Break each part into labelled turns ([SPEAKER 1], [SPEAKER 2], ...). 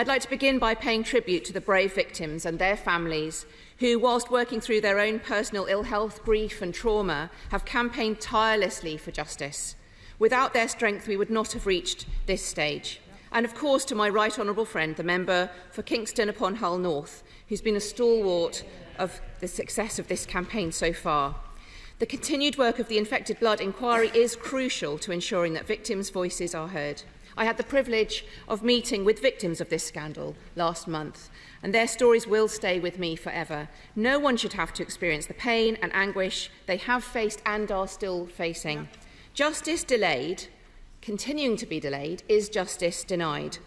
[SPEAKER 1] I'd like to begin by paying tribute to the brave victims and their families who, whilst working through their own personal ill health, grief and trauma, have campaigned tirelessly for justice. Without their strength, we would not have reached this stage. And of course, to my right honourable friend, the member for Kingston upon Hull North, who's been a stalwart of the success of this campaign so far. The continued work of the Infected Blood Inquiry is crucial to ensuring that victims' voices are heard. I had the privilege of meeting with victims of this scandal last month, and their stories will stay with me forever. No one should have to experience the pain and anguish they have faced and are still facing. Justice delayed, continuing to be delayed, is justice denied.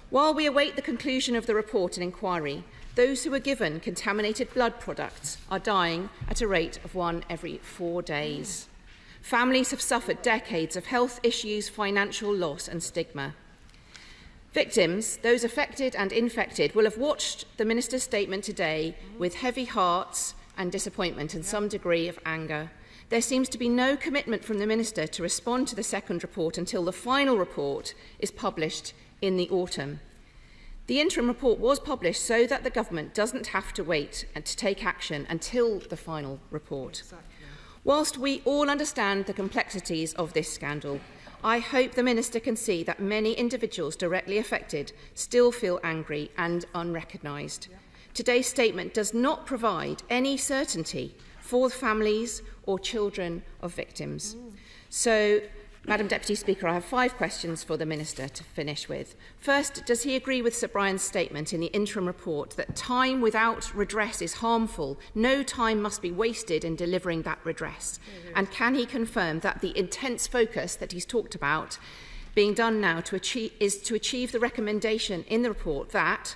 [SPEAKER 1] While we await the conclusion of the report and inquiry, those who are given contaminated blood products are dying at a rate of 1 every 4 days. Families have suffered decades of health issues, financial loss and stigma. Victims, those affected and infected, will have watched the Minister's statement today with heavy hearts and disappointment and some degree of anger. There seems to be no commitment from the Minister to respond to the second report until the final report is published in the autumn. The interim report was published so that the government doesn't have to wait and to take action until the final report. Exactly. Whilst we all understand the complexities of this scandal, I hope the Minister can see that many individuals directly affected still feel angry and unrecognised. Yeah. Today's statement does not provide any certainty for families or children of victims. So, Madam Deputy Speaker, I have 5 questions for the Minister to finish with. First, does he agree with Sir Brian's statement in the interim report that time without redress is harmful? No time must be wasted in delivering that redress. And can he confirm that the intense focus that he's talked about being done now is to achieve the recommendation in the report that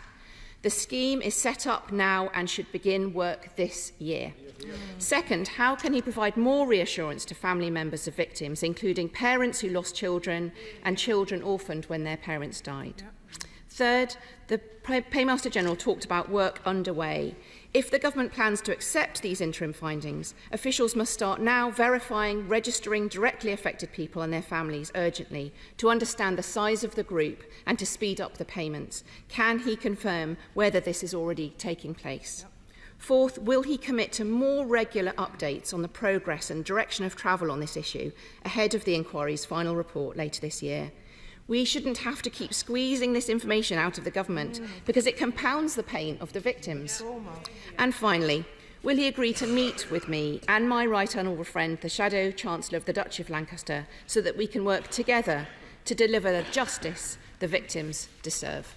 [SPEAKER 1] the scheme is set up now and should begin work this year? Second, how can he provide more reassurance to family members of victims, including parents who lost children and children orphaned when their parents died? Third, the Paymaster General talked about work underway. If the government plans to accept these interim findings, officials must start now verifying, registering directly affected people and their families urgently to understand the size of the group and to speed up the payments. Can he confirm whether this is already taking place? Fourth, will he commit to more regular updates on the progress and direction of travel on this issue ahead of the inquiry's final report later this year? We shouldn't have to keep squeezing this information out of the government because it compounds the pain of the victims. And finally, will he agree to meet with me and my right honourable friend, the Shadow Chancellor of the Duchy of Lancaster, so that we can work together to deliver the justice the victims deserve?